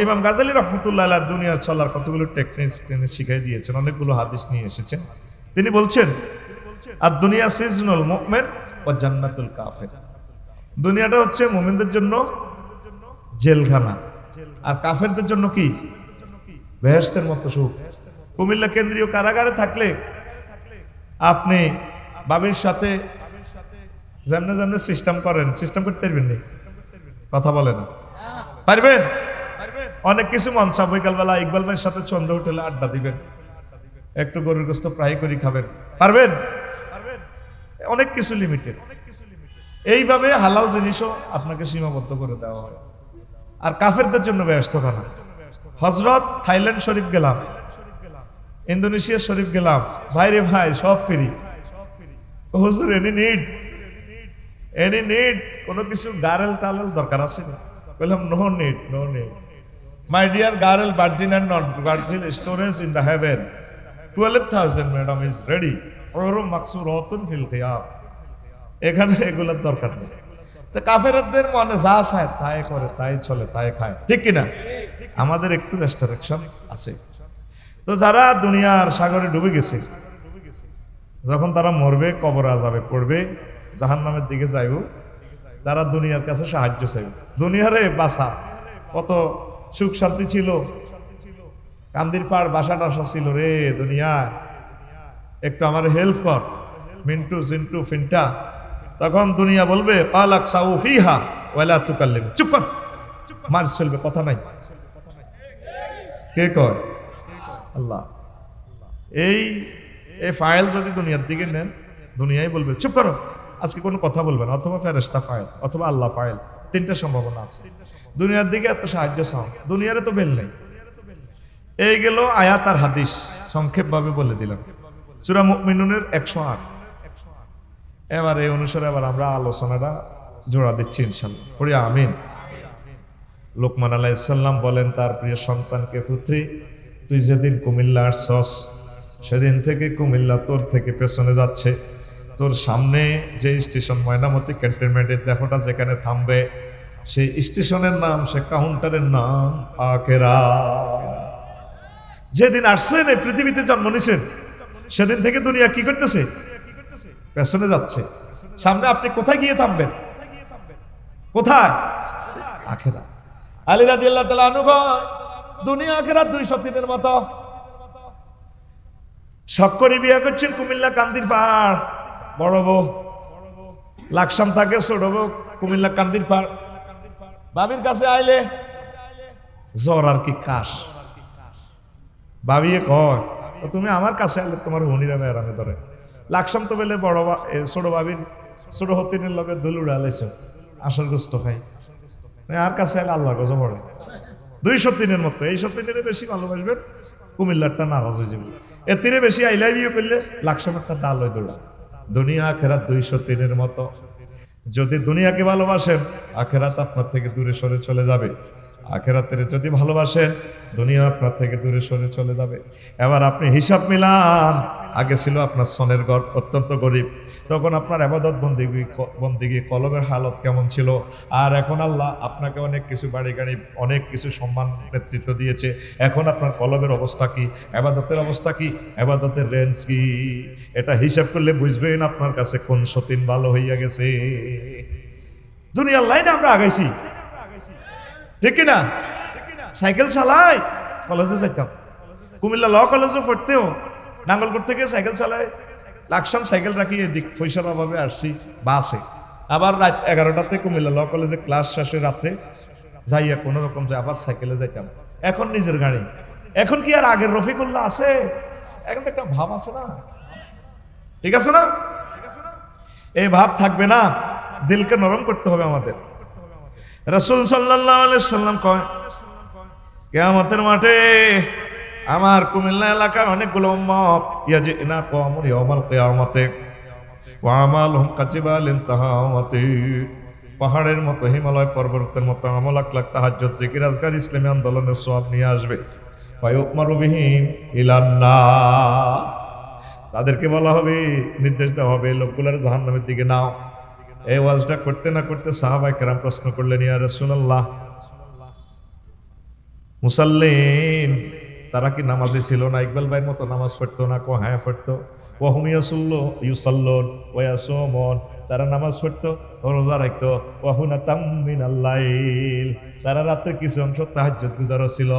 ইমাম গাজ্জালী রহমতুল্লাহ আলাইহি দুনিয়ার চলার কতগুলো টেকনিক শিখাই দিয়েছেন, অনেকগুলো হাদিস নিয়ে এসেছেন। তিনি বলছেন, আর দুনিয়া সিজনুল মুমিন ওয়া জান্নাতুল কাফির। দুনিয়াটা হচ্ছে মুমিনদের জন্য জেলখানা, আর কাফেরদের জন্য কি? বেহেশতের মতো সুখ। কুমিল্লা কেন্দ্রীয় কারাগারে থাকলে আপনি বাবির সাথে যেমনে যেমনে সিস্টেম করেন, সিস্টেম করতে পারবেন না। কথা বলে না, পারবেন? অনেক কিছু মন চাপ, বিকালবেলা ইকবাল ভাইয়ের সাথে চন্দ্র হোটেলে আড্ডা দিবেন, একটু গরুর গোস্ত ফ্রাই করি খাবেন, পারবেন? অনেক কিছু লিমিটেড। এইভাবে হালাল জিনিসও আপনাকে সীমাবদ্ধ করে দেওয়া হয়। আর কাফেরদের জন্য বেহেশত খানা। হযরত থাইল্যান্ড শরীফ গেলাম, ইন্দোনেশিয়া শরীফ গেলাম, ভাইরে ভাই সব ফ্রি। হুজুর এনি নিড কোনো কিছু গারেল টালেল দরকার আছে না? বললাম no need, no need. My dear গারেল virgin and not virgin storage in the heaven 12,000 madam is ready ওরু মাকসুরাতুন ফিল কিয়াম। এখানে এগুলোর দরকার নেই। তো কাফেরদের মনে যা চায় তাই করে, তাই চলে, তাই খায়, ঠিক কিনা? আমাদের একটু রেস্ট্রিকশন আছে। তো যারা দুনিয়ার সাগরে ডুবে গেছে, যখন তারা মরবে, কবর আযাবে পড়বে, জাহান্নামের দিকে যাইব, তারা দুনিয়ার কাছে সাহায্য চাইবে। দুনিয়ারে বাসা কত সুখ শান্তি ছিল, কান্দির পাড় বাসা টাসা ছিল রে দুনিয়া, একটু আমার হেল্প কর মিন্টু জিন্টু ফিন্টা। তখন দুনিয়া বলবে পালাক সাউ ফিহা ওয়ালা তুকাল্লিম, চুপ কর, মার চলবে, কথা নাই। কে কয়? আল্লাহ। এই ফাইল যদি দুনিয়ার দিকে নেন, দুনিয়াই বলবে চুপ করো, আজকে কোনো কথা বলবে না, অথবা ফেরেশতা ফাইল অথবা আল্লাহ ফাইল, তিনটা সম্ভাবনা আছে। দুনিয়ার দিকে এত সাহায্য চাও, দুনিয়ারে তো বেল নেই। এই গেল আয়াত আর হাদিস, সংক্ষেপ ভাবে বলে দিলাম। সূরা মুমিনুনের 108। এবার এই অনুসারে আবার আমরা আলোচনাটা জোড়া দিচ্ছি ইনশাআল্লাহ, পড়ি আমিন। লোকমান আলাইহিস সালাম বলেন তার প্রিয় সন্তানকে, পুত্রী তুই যেদিন কুমিল্লা আসছস, সেদিন থেকে কুমিল্লা তোর থেকে পেছনে যাচ্ছে। তোর সামনে যে স্টেশন ময়নামতি ক্যান্টনমেন্টের দেখোটা যেখানে থামবে, সেই স্টেশনের নাম, সে কাউন্টারের নাম আখেরা। যেদিন আসছেন এই পৃথিবীতে জন্ম নিছেন, সেদিন থেকে দুনিয়া কি করতেছে? পেছনে যাচ্ছে। সামনে আপনি কোথায় গিয়ে থামবেন? কোথায়? আখেরা। আলী রাদিয়াল্লাহু তাআলা আনহু কয়, দুনিয়া আখেরা 200 দিনের মতো। শক্করি বিয়ে করছেন কুমিল্লা কান্দির পাড়, বড় বউ। লাকসাম থাকে ছোট বউ, কুমিল্লা কান্দির পাড়। বাবির কাছে আইলে জ্বর আর কি কাশ। বাবিয়ে কয়, তুমি আমার কাছে আইলে তোমার হনিরা মেয়েরামে ধরে। লাকসাম তো বেলে বড় ছোট বাবির ছোট হতিনের লগে দুল উড়ালাইছ, আসল গোস্ত খাই। আর কাছে আইলে আল্লাহ গজ পড়ে। 200 দিনের মতো। এই 200 দিনের বেশি ভালোবাসবেন, কুমিল্লারটা নারাজ হয়ে যাবে। এর তীরে বেশি আই লাভ ইউ করলে লাকসামেরটা দাল হয়ে দৌড়া। দুনিয়া আখেরাত 200 দিনের মতো। যদি দুনিয়াকে ভালোবাসেন, আখেরাত আপনার থেকে দূরে সরে চলে যাবে। আখেরাতের যদি ভালোবাসেন, দুনিয়া আপনার থেকে দূরে সরে চলে যাবে। এবার আপনি হিসাব মিলান, আগে ছিল আপনার সনের ঘর, অত্যন্ত গরিব, তখন আপনার ইবাদত বন্দেগী কলবের হালত কেমন ছিল। আর এখন আল্লাহ আপনাকে অনেক কিছু বাড়ি গাড়ি, অনেক কিছু সম্মান নেতৃত্ব দিয়েছে, এখন আপনার কলবের অবস্থা কি, ইবাদতের অবস্থা কি, ইবাদতের রেঞ্জ কি, এটা হিসাব করলে বুঝবেন আপনার কাছে কোন সতীন ভালো হইয়া গেছে। দুনিয়ার লাইনে আমরা আগাইছি, ঠিক কিনা? সাইকেল চালাই, কলেজে যাইতাম, কুমিল্লা ল কলেজে পড়তেও নাঙ্গলকোট থেকে সাইকেল চালাই, লাকসাম সাইকেল রাখি, এদিক পয়সার অভাবে আসছি বাসে। আবার রাত 11টাতে কুমিল্লা ল কলেজে ক্লাস শেষে রাত্রে যাইয়া কোনো রকম যে আবার সাইকেলে যাইতাম। এখন নিজের গাড়ি। এখন কি আর আগের রফিকুল্লাহ আছে? এখন তো একটা ভাব আছে না, ঠিক আছে না? এই ভাব থাকবে না, দিলকে নরম করতে হবে আমাদের। রাসূল সাল্লাল্লাহু আলাইহি সাল্লাম কয়, কিয়ামতের মাঠে আমার কুমিল্লা এলাকার অনেকগুলো উম্মত ইয়াজিনা কওমুন ইয়াউমাল কিয়ামতে ওয়া আমালুহুম কাজিবালিন তাহামাতি। পাহাড়ের মতো, হিমালয় পর্বতের মতো আমল, লাখ লাখ তাহাজ্জুদ, জিকির, আজকার, ইসলামী আন্দোলনের সওয়াব নিয়ে আসবে। ওয়া ইউমারু বিহিম ইলান নার। তাদেরকে বলা হবে, নির্দেশ দেওয়া হবে, লোকগুলার জাহান্নামের দিকে নাও। এই ওয়াজটা করতে না করতে সাহাবায়ে কেরাম প্রশ্ন করলেন, ইয়া রাসূলুল্লাহ মুসাল্লিন, তারা কি নামাজে ছিল না? ইকবাল ভাইয়ের মতো নামাজ পড়তো না? হ্যাঁ পড়তো। ওয়াহুম ইউসাল্লুন ওয়া ইয়াসুমুন, তারা নামাজ পড়তো, রোজা রাখতো। ওয়াহুনাতাম মিনাল লাইল, তারা রাতে কিছু অংশ তাহাজ্জুদ গুজারও ছিল।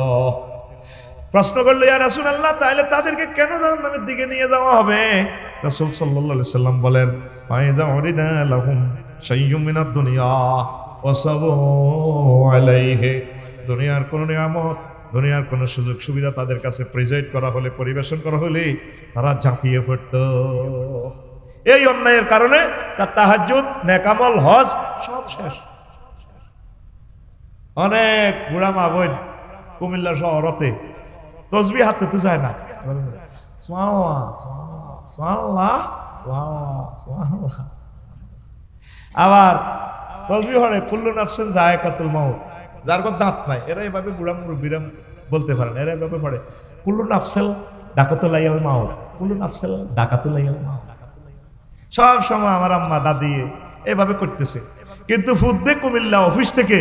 প্রশ্ন করলো, ইয়া রাসূলুল্লাহ, তাহলে তাদেরকে কেন জাহান্নামের দিকে নিয়ে যাওয়া হবে? রাসূল সাল্লাল্লাহু আলাইহি সাল্লাম বলেন, ফাইজা উরিদা লাহুম শাইয়্যুম মিনাদ দুনিয়া ওয়াসাবু আলাইহি, দুনিয়ার কোন নিয়ামত, দুনিয়ার কোন সুযোগ সুবিধা তাদের কাছে প্রেজেন্ট করা হলে, পরিবেশন করা হলে তারা ঝাঁপিয়ে পড়ত। এই অন্যায়ের কারণে তার তাহাজ্জুদ, নেকামল, হজ সব শেষ। অনেক বুড়া মা বোন কুমিল্লা শহরতে তসবিহ হাতে তো যায় না, আবার তসবিহ হরে কুল্লু নাফসিন যায়কাতুল মাউত, যার কোন দাঁত নাই, এরা এভাবে বুড়া মুরব্বীরা বলতে পারেন, এরা এভাবে পড়ে কুল্লু নাফসিল ডাকাতুল মাউত, কুল্লু নাফসিল ডাকাতুল মাউত। সব সময় আমার আম্মা দাদি এভাবে করতেছে। কিন্তু ফুদ্দে কুমিল্লা অফিস থেকে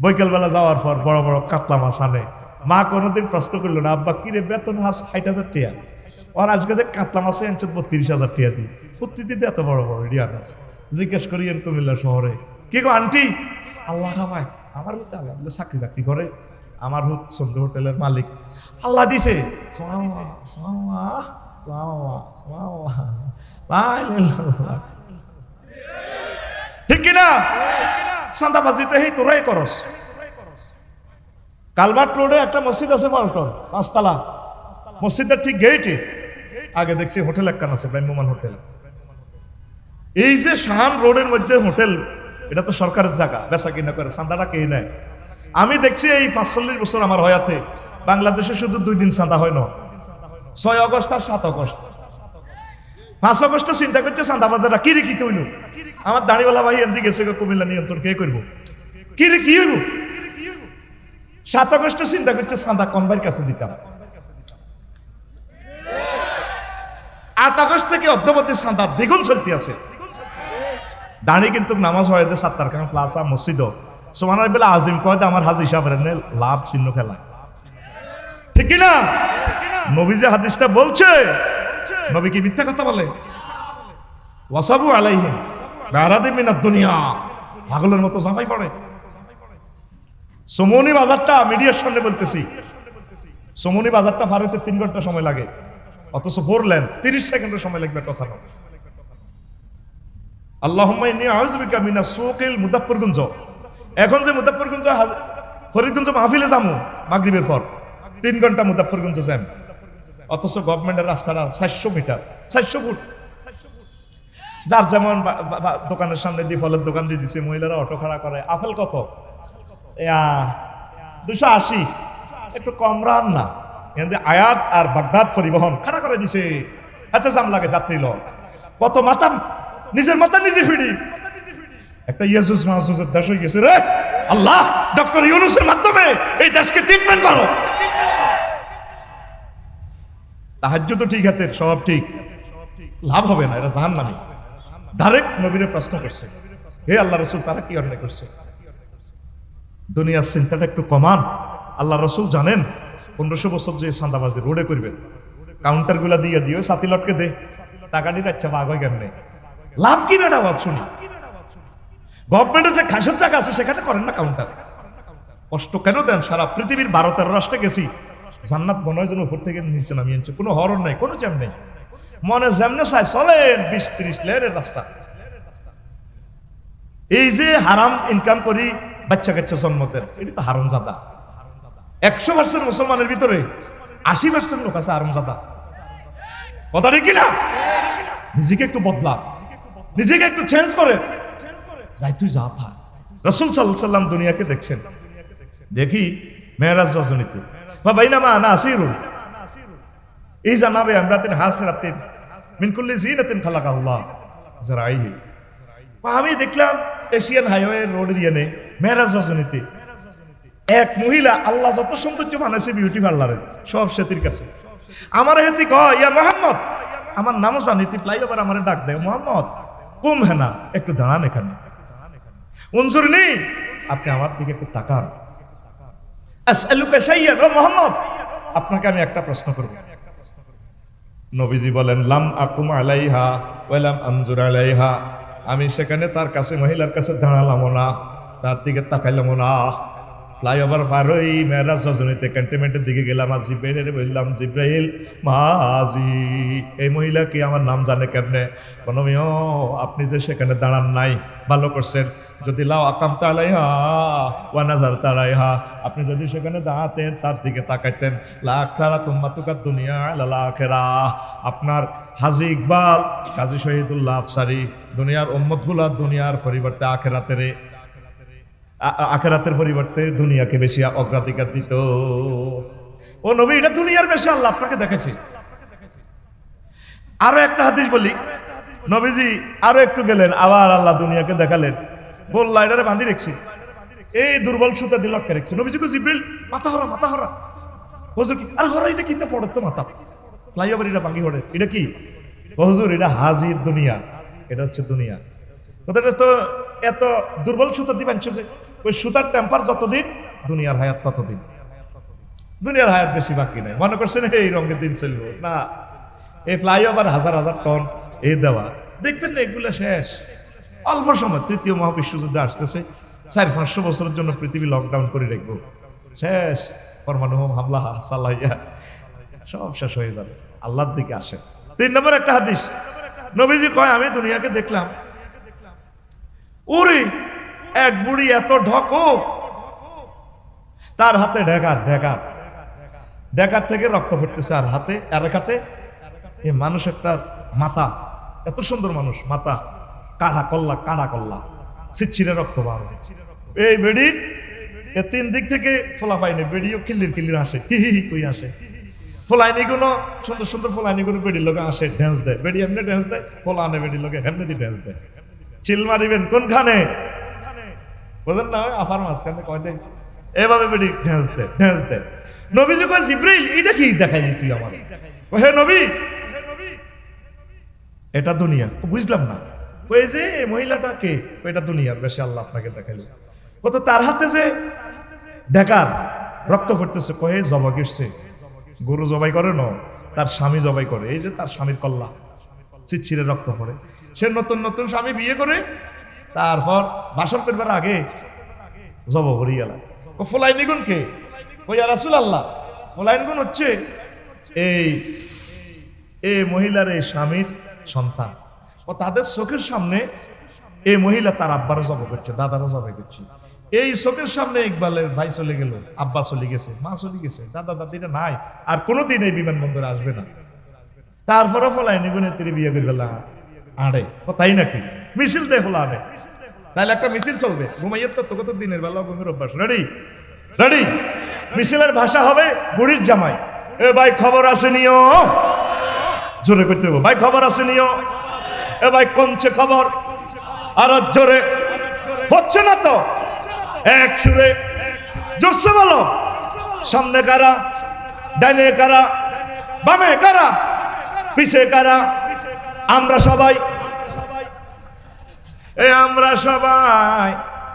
বৈকালবেলা যাওয়ার পর বড় বড় কাতলা মাছ আনে। মা কোনোদিন প্রশ্ন করলো না, আব্বা কিরে বেতন মাছ 60,000 টাকা, আর আজকে যে কাতলা মাছে আনছো 32,000 টাকা দিই, প্রতিদিন এত বড় বড় রিয়া মাছ। জিজ্ঞেস করি কুমিল্লা শহরে, কি গো আন্টি, আল্লাহ খাবায় আমার হতে আল্লাহ চাকরি বাকরি করে, আমার হুত সন্ধ্যে হোটেলের মালিক, আল্লাহ দিছে। ঠিক কিনা? চাঁদাবাজিতে এই তোরাই করস। কালভার্ট রোডে একটা মসজিদ আছে, মালটন 5 তলা, মসজিদের ঠিক গেটে আগে দেখছি হোটেল একখান আছে, ব্রাহ্মমান হোটেল। এই যে শাহান রোডের মধ্যে হোটেল, এটা তো সরকারের জায়গা, বেচা কিনা করে, চাঁদাটা কে নেয়? আমি দেখছি এই 45 বছর আমার হয়াতে বাংলাদেশে শুধু 2 দিন চাঁদা হয় না, 6 আগস্ট আর 7 আগস্ট। 5 আগস্ট চিন্তা করছে চাঁদাবাজাররা কি রে কি হইল, আমার দাড়িওয়ালা ভাই এমনি গেছে কুমিল্লা নিয়ন্ত্রণ কে করবো, কি রে কি হইব। 7 আগস্ট চিন্তা করছে চাঁদা কোন ভাইয়ের কাছে দিতাম। 8 আগস্ট থেকে অদ্যাবধি চাঁদা দ্বিগুণ চলতে আছে। দাঁড়ি কিন্তু নামাজ হয় যে সাত্তার খান প্লাজা মসজিদ সোমানার বেলা আজিম কয় আমার হাজি সাহেবের লাভ চিহ্ন খেলা, ঠিক কিনা? নবী যে হাদিসটা বলছে, নবী কি মিথ্যা কথা বলে? ওয়াসাবু আলাইহিম বারাদি মিনাদ দুনিয়া, পাগলের মতো জামাই পড়ে। সমনি বাজারটা মিডিয়ার সামনে বলতেছি, সমনি বাজারটা ফারুতে 3 ঘন্টা সময় লাগে, অথচ 4 লেন 30 সেকেন্ডের সময় লাগবে কথা না। আল্লাহুম্মা ইন্নী আউযুবিকা মিনাস সুকিল মুদাফফরগঞ্জ, এখন যে মুদাফফরগঞ্জ ফরিদগঞ্জ মাহফিলে যামু মাগরিবের পর 3 ঘন্টা মুদাফফরগঞ্জ জ্যাম, অথচ গভর্নমেন্টের রাস্তাটা 400 মিটার 400 ফুট। যার যেমন দোকানের সামনে দিয়ে ফলের দোকান দিয়ে দিছে, মহিলারা অটো খাড়া করে। আপেল কত? 280, একটু কম রান না, এখানে আয়াত আর বাগদাদ পরিবহন খাড়া করে দিছে, এত জাম লাগে যাত্রী লোক। কত মাথা, নিজের মাথা নিজে ফিরি। একটা ইয়াজুজ মাহজুজের দেশ হয়ে গেছে রে। আল্লাহ ডক্টর ইউনূসের মাধ্যমে এই দেশকে ট্রিটমেন্ট করো। তাহাজ্জুদ তো ঠিক হাতের, সব ঠিক, লাভ হবে না, এরা জাহান্নামী। ডাইরেক্ট নবীরে প্রশ্ন করছে, হে আল্লাহ রাসূল, তারা কি অন্যায় করছে? দুনিয়ার চিন্তাটা একটু কমান। আল্লাহ রাসূল জানেন 1500 বছর যে চাঁদাবাজি রোডে করবেন, কাউন্টার গুলা দিয়ে দিও, সাথী লটকে দে, টাকা দিতে আচ্ছা ভাগ হয় কেমনে? লাভ কি বেটা বাদ শুনি। গভর্নমেন্টের যে খাসের জায়গা আছে সেখানে করেন না কাউন্টার। কষ্ট কেন দেন? সারা পৃথিবীর 12-13 রাষ্ট্রে গেছি, জান্নাত মনে হয় যেন উপর থেকে নিচে নামিয়ে আনছে, কোনো হরণ নাই, কোনো জ্যাম নেই, মনে যেমনে চাই চলেন 20-30 লেনের রাস্তা। এই যে হারাম ইনকাম করি বাচ্চা কাচ্চা জন্ম দেন, এটি তো হারাম জাদা। 100% মুসলমানের ভিতরে 80% লোক আছে হারাম জাদা। কথা ঠিক কিনা? নিজেকে একটু বদলা, নিজেকে একটু চেঞ্জ করে যাই, তুই যা থাক। রাসূল সাল্লাল্লাহু আলাইহি সাল্লাম দুনিয়াকে দেখছেন, দেখি মেরাজ রজনীতে বা বাইনামা আনা আসিরুন এই জানাবে আমরাতিন হাসরাতিন মিন কুল্লি জিনাতিন খালাকাল্লাহ জারাইহি। আমি দেখলাম এশিয়ান হাইওয়ে রোড দিয়ে মেরাজ রজনীতে এক মহিলা, আল্লাহ যত সৌন্দর্য বানাইছে বিউটি পার্লারে, সব সেতির কাছে। আমার হেতি কয়, ইয়া মুহাম্মদ, আমার নামও জানিতি, ফ্লাইওভার আমার ডাক দেয়, মুহাম্মদ কুম হেনা, একটু দাঁড়ান এখানে, উনজুরনি, আপনি আমার দিকে একটু তাকান। আসআলুকা শাইয়ান, ও মুহাম্মদ আপনাকে আমি একটা প্রশ্ন করব। নবীজি বলেন, লাম আকুম আলাইহা ওয়া লাম আনজুর আলাইহা, আমি সেখানে তার কাছে, মহিলার কাছে দাঁড়ালাম না, তার দিকে তাকাইলাম না। ফ্লাইওভার পার হই মেরাজ রজনীতে ক্যান্টনমেন্টের দিকে গেলাম, আর জিব্রাইলের বললাম, জিব্রাইল মাজি, এই মহিলা কি আমার নাম জানে কেমনে? বনমিও আপনি যে সেখানে দাঁড়ান নাই, ভালো করছেন। যদি লাও আকামতা আলাইহা ওয়া নাযারতা আলাইহা, আপনি যদি সেখানে দাঁড়াতেন, তার দিকে তাকাইতেন, লা আখতারা তুম্মাতুকা দুনিয়া আলাল আখিরাহ, আপনার হাজী ইকবাল, কাজী শহীদুল্লাহ আফসারী দুনিয়ার উম্মতগুলা দুনিয়ার পরিবর্তে আখেরাতের পরিবর্তে দুনিয়াকে বেশি অগ্রাধিকার দিত। ও নবী, এটা দুনিয়ার বেশি আল্লাহ আপনাকে দেখেছে। আরো একটা হাদিস বলি, নবীজি আরো একটু গেলেন, আবার আল্লাহ দুনিয়াকে দেখালেন, বললা এটারে বাঁধি রেখছি, এই দুর্বল সুতা দিয়ে লটকে রেখছে। নবীজি কো, জিবরিল মাথা হরা, মাথা হরা। হুজুর কি? আরে হরা, এটা কি? তা পড়ত মাথা ফ্লাইওভার, এটা ভাঙি হরে, এটা কি? হুজুর এটা হাজির দুনিয়া, এটা হচ্ছে দুনিয়া। কথাটা তো এত দুর্বল সুতা দিয়ে বাঁধছে, ওই সুতার টেম্পার যতদিন, দুনিয়ার হায়াত ততদিন। দুনিয়ার হায়াত বেশি বাকি নাই, মনে করছেন এই রঙের দিন চলবো না। এই ফ্লাইওভার হাজার হাজার টন এই দেওয়া, দেখবেন না এগুলো শেষ অল্প সময়। তৃতীয় মহাবিশ্বযুদ্ধ আসতেছে, 400-500 বছরের জন্য পৃথিবী লকডাউন করে রাখবো, শেষ। পরমাণু হামলা চালাইয়া সব শেষ হয়ে যাবে, আল্লাহর দিকে আসে। 3 নম্বর একটা হাদিস, নবীজি কয়, আমি দুনিয়াকে দেখলাম, ওরে এক বুড়ি এত ঢকো, তার হাতে ঢেকার ঢেকার ঢেকার থেকে রক্ত পড়তেছে, আর হাতে আর এক হাতে এই মানুষ একটা মাথা, এত সুন্দর মানুষ, মাথা কাটা কল্লা ছিটছিরে রক্ত বার। এই বেডির 3 দিক থেকে ফোলা পাইনি, বেডিও খিল্লির হাসে, হি হি কই হাসে। ফোলাইনি গুলো সুন্দর সুন্দর ফোলাইনি গুলো বেডির লোকে আসে, ড্যান্স দেয়, বেডি এমনি ড্যান্স দেয়, ফোলা আনে বেডির লোকে এমনি দিয়ে ড্যান্স দেয়। চিল মারিবেন কোনখানে বোঝেন না, ওই আফার মাঝখানে কয় দেয়, এভাবে বেডি ড্যান্স দেয়। নবীজি কয়, জিবরাইল এটা কি দেখাইলি তুই আমার? হে নবী, এটা দুনিয়া। বুঝলাম না, ওই যে মহিলাটা কে? এটা দুনিয়ার বেশি আল্লাহ আপনাকে দেখাইলো। কত তার হাতে যে দেখার রক্ত পড়তেছে, কয়ে জবাই করছে, গরু জবাই করে না, তার স্বামী জবাই করে, এই যে তার স্বামীর কল্লা চিচ্ছিরে রক্ত পড়ে। সে নতুন নতুন স্বামী বিয়ে করে, তারপর বাসর করবার আগে জব করি গেল। ফোলাইনি গুণ কে? ওই রাসূলুল্লাহ। ফোলাইন গুণ হচ্ছে এই মহিলার এই স্বামীর সন্তান, ও তাদের চোখের সামনে এই মহিলা তার আব্বারও জব করছে, দাদারও জবাই করছে। এই চোখের সামনে ইকবালের ভাই চলে গেল, আব্বা চলে গেছে, মা চলে গেছে, দাদা দাদিরা নাই, আর কোনোদিন এই বিমানবন্দরে আসবে না। তারপরে ফলাইনি গুণে তিনি বিয়ে করে ফেলা আড়ে, ও তাই নাকি? মিছিল দেয় ফোলা আড়ে, তাহলে একটা মিছিল চলবে। ঘুমাইয়ের তো কত দিনের বেলা ঘুমের অভ্যাস। রেডি রেডি, মিছিলের ভাষা হবে বুড়ির জামাই, এ ভাই খবর আছে নিও, জোরে করতে হবে, ভাই খবর আছে নিও, এ ভাই কোনছে খবর, আর জোরে হচ্ছে না তো, এক সুরে জোরসে বলো, সামনে কারা, ডাইনে কারা, বামে কারা, পিছে কারা, আমরা সবাই, আমরা সবাই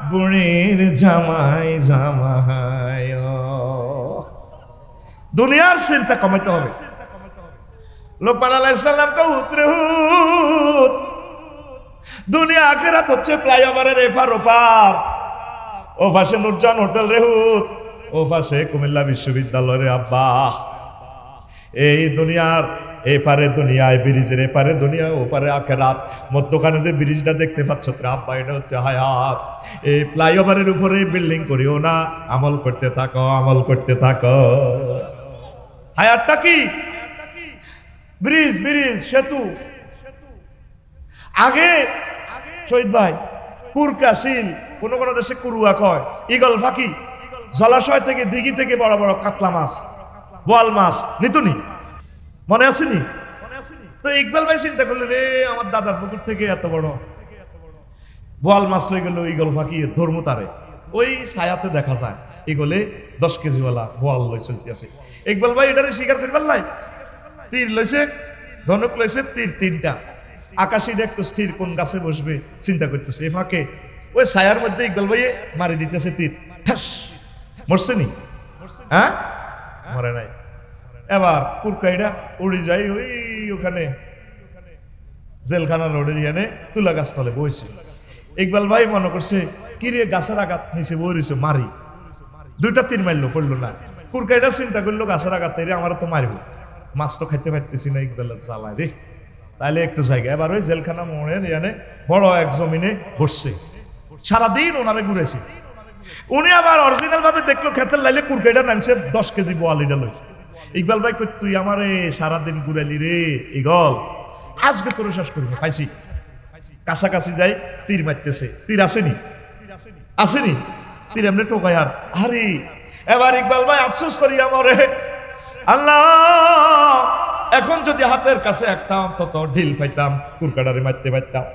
বুড়ির জামাই জামাই। দুনিয়ার চিন্তা কমাইতে হবে। লোকমান আলাইহিস সালাম কে উতরে হুত, দুনিয়া আখিরাত হচ্ছে ফ্লাইওভারের এপার ওপার। ও পাশে নুরজান হোটেল রেহুত, ও পাশে কুমিল্লা বিশ্ববিদ্যালয় রে আব্বা। এই দুনিয়ার এপারে দুনিয়ায় ব্রিজের এপারে দুনিয়া, ওপারে আখিরাত। মধ্যখানে যে ব্রিজটা দেখতে পাচ্ছ আব্বা, এটা হচ্ছে হায়াত। এই ফ্লাইওভারের উপরে বিল্ডিং করিও না, আমল করতে থাকো, আমল করতে থাকো। হায়াতটা কি? ব্রিজ, ব্রিজ, সেতু। আগে শহীদ ভাই কুরকা সিল, কোন কোন দেশে কুরুয়া কয়, ঈগল ফাঁকি, জলাশয় থেকে দিঘি থেকে বড় বড় কাতলা মাছ, বোয়াল মাছ নিতুনি, মনে আসেনি? তো ইকবাল ভাই চিন্তা করলেন, রে আমার দাদার পুকুর থেকে এত বড় বোয়াল মাছ লই গেল, ঈগল ফাঁকি ধর্ম তারে। ওই ছায়াতে দেখা যায় ঈগলে 10 কেজিওয়ালা বোয়াল লই চলতে আছে। ইকবাল ভাই এটারে শিকার করবার লাই, তীর লইছে, ধনুক লইছে, তীর 3টা। আকাশে একটু স্থির, কোন গাছে বসবে চিন্তা করতেছে। এ ফাঁকে ওই ছায়ার মধ্যে ইকবাল ভাইয়ে মারি দিতেছে তীর, ঠাস, মরছে নি? হ্যাঁ মরে নাই। এবার কুরকাইটা উড়ে যাই ওই ওখানে জেলখানা রোডের ইয়ানে তুলা গাছ তলে বইছে। ইকবাল ভাই মনে করছে কি রে গাছের আঘাত নিচে বই রয়েছে মারি, 2-3 মারলো পড়লো না। কুরকাইটা চিন্তা করলো গাছের আঘাত রে আমার তো মারব, মাছ তো খাইতে পারতেছি না, ইকবালের জ্বালায় রে, তাহলে একটু জায়গা। এবার ওই জেলখানা মোড়ের ইয়ানে বড় এক জমিনে বসছে, সারাদিন ওনারে ঘুরেছে। উনি আবার অরিজিনাল ভাবে দেখলো খেতের লাইলে কুরকাইটা নামছে 10 কেজি বোয়ালিটা লই। ইকবাল ভাই কই তুই আমারে সারাদিন ঘুরাইলি রে ইগল, আজকে তোর শেষ করবো খাইছি। কাছাকাছি যাই তীর মারতেছে, তীর আসেনি আসেনি, তীর এমনি টোকায় আর আরে। এবার ইকবাল ভাই আফসোস করি আমারে, আল্লাহ এখন যদি হাতের কাছে একটা অন্তত ঢিল পাইতাম কুরকাটারে মারতে পারতাম।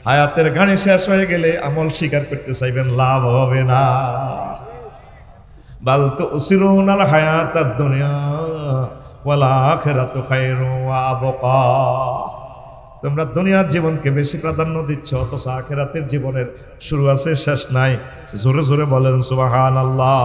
হায়াতের গাড়ি শেষ হয়ে গেলে আমল স্বীকার করতে চাইবেন, লাভ হবে না। বাল তুসিরুনাল হায়াতাদ দুনিয়া ওয়াল আখিরাতু খায়রুন ওয়া আবকা। তোমরা দুনিয়ার জীবনকে বেশি প্রাধান্য দিচ্ছ, অথচ আখিরাতের জীবনের শুরু আছে শেষ নাই। জোরে জোরে বলেন সুবহানাল্লাহ।